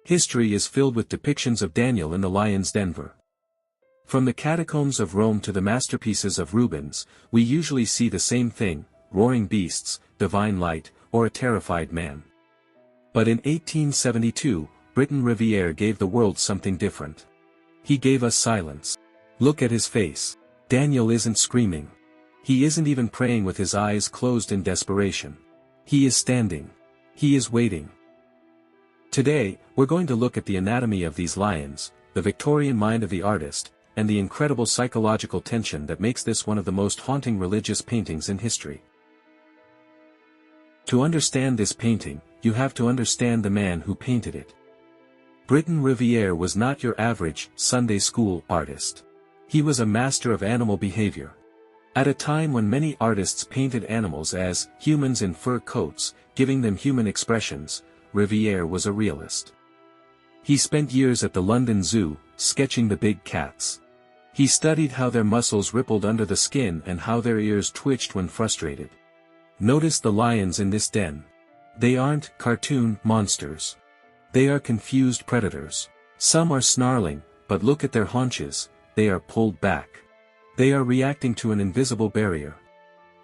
History is filled with depictions of Daniel in the lion's den. From the catacombs of Rome to the masterpieces of Rubens, we usually see the same thing: roaring beasts, divine light, or a terrified man. But in 1872, Briton Rivière gave the world something different. He gave us silence. Look at his face. Daniel isn't screaming. He isn't even praying with his eyes closed in desperation. He is standing. He is waiting. Today, we're going to look at the anatomy of these lions, the Victorian mind of the artist, and the incredible psychological tension that makes this one of the most haunting religious paintings in history. To understand this painting, you have to understand the man who painted it. Briton Rivière was not your average Sunday school artist. He was a master of animal behavior. At a time when many artists painted animals as humans in fur coats, giving them human expressions, Rivière was a realist. He spent years at the London Zoo, sketching the big cats. He studied how their muscles rippled under the skin and how their ears twitched when frustrated. Notice the lions in this den. They aren't cartoon monsters. They are confused predators. Some are snarling, but look at their haunches, they are pulled back. They are reacting to an invisible barrier.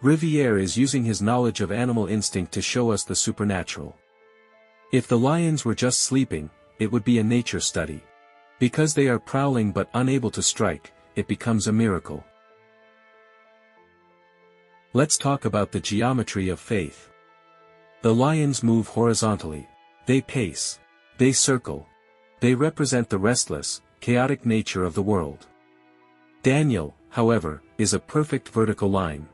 Rivière is using his knowledge of animal instinct to show us the supernatural. If the lions were just sleeping, it would be a nature study. Because they are prowling but unable to strike, it becomes a miracle. Let's talk about the geometry of faith. The lions move horizontally. They pace. They circle. They represent the restless, chaotic nature of the world. Daniel, however, is a perfect vertical line.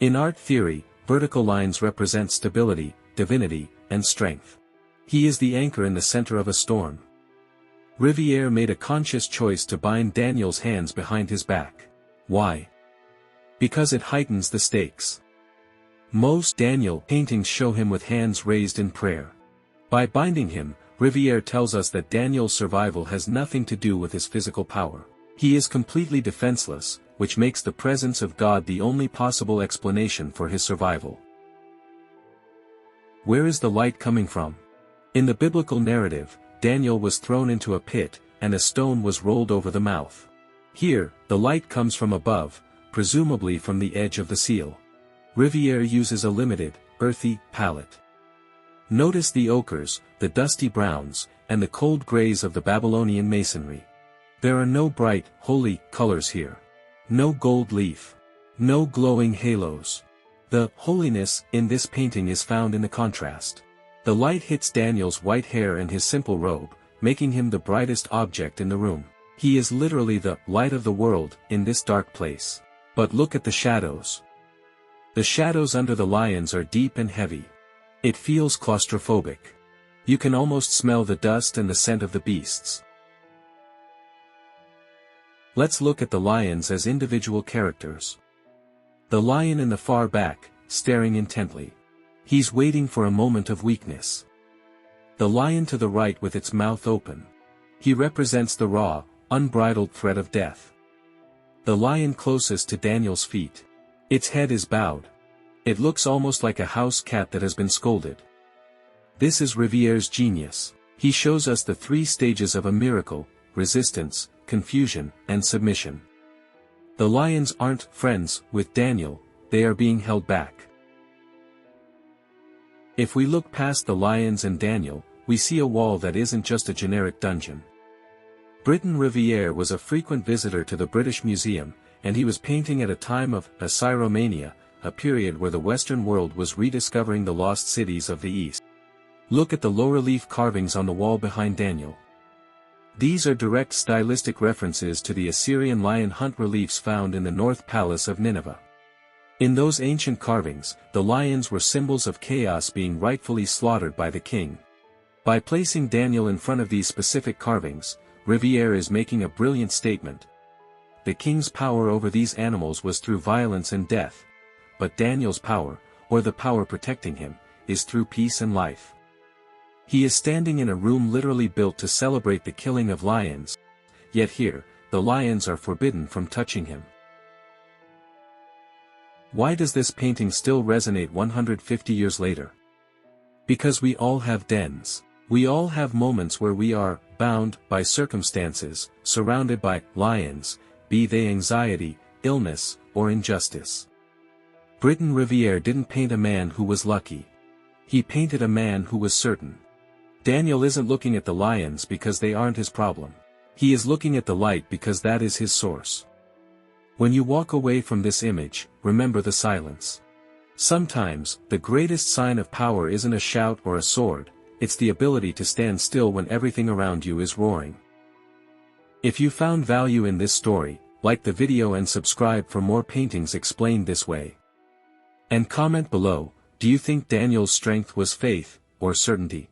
In art theory, vertical lines represent stability, divinity, and strength. He is the anchor in the center of a storm. Rivière made a conscious choice to bind Daniel's hands behind his back. Why? Because it heightens the stakes. Most Daniel paintings show him with hands raised in prayer. By binding him, Rivière tells us that Daniel's survival has nothing to do with his physical power. He is completely defenseless, which makes the presence of God the only possible explanation for his survival. Where is the light coming from? In the biblical narrative, Daniel was thrown into a pit, and a stone was rolled over the mouth. Here, the light comes from above, presumably from the edge of the seal. Rivière uses a limited, earthy, palette. Notice the ochres, the dusty browns, and the cold grays of the Babylonian masonry. There are no bright, holy colors here. No gold leaf. No glowing halos. The holiness in this painting is found in the contrast. The light hits Daniel's white hair and his simple robe, making him the brightest object in the room. He is literally the light of the world in this dark place. But look at the shadows. The shadows under the lions are deep and heavy. It feels claustrophobic. You can almost smell the dust and the scent of the beasts. Let's look at the lions as individual characters. The lion in the far back, staring intently. He's waiting for a moment of weakness. The lion to the right with its mouth open. He represents the raw, unbridled threat of death. The lion closest to Daniel's feet. Its head is bowed. It looks almost like a house cat that has been scolded. This is Rivière's genius. He shows us the three stages of a miracle: resistance, confusion, and submission. The lions aren't friends with Daniel, they are being held back. If we look past the lions and Daniel, we see a wall that isn't just a generic dungeon. Briton Rivière was a frequent visitor to the British Museum, and he was painting at a time of Assyriomania, a period where the Western world was rediscovering the lost cities of the East. Look at the low-relief carvings on the wall behind Daniel. These are direct stylistic references to the Assyrian lion hunt reliefs found in the North Palace of Nineveh. In those ancient carvings, the lions were symbols of chaos being rightfully slaughtered by the king. By placing Daniel in front of these specific carvings, Rivière is making a brilliant statement. The king's power over these animals was through violence and death, but Daniel's power, or the power protecting him, is through peace and life. He is standing in a room literally built to celebrate the killing of lions, yet here, the lions are forbidden from touching him. Why does this painting still resonate 150 years later? Because we all have dens. We all have moments where we are bound by circumstances, surrounded by lions, be they anxiety, illness, or injustice. Briton Rivière didn't paint a man who was lucky. He painted a man who was certain. Daniel isn't looking at the lions because they aren't his problem. He is looking at the light because that is his source. When you walk away from this image, remember the silence. Sometimes, the greatest sign of power isn't a shout or a sword, it's the ability to stand still when everything around you is roaring. If you found value in this story, like the video and subscribe for more paintings explained this way. And comment below, do you think Daniel's strength was faith, or certainty?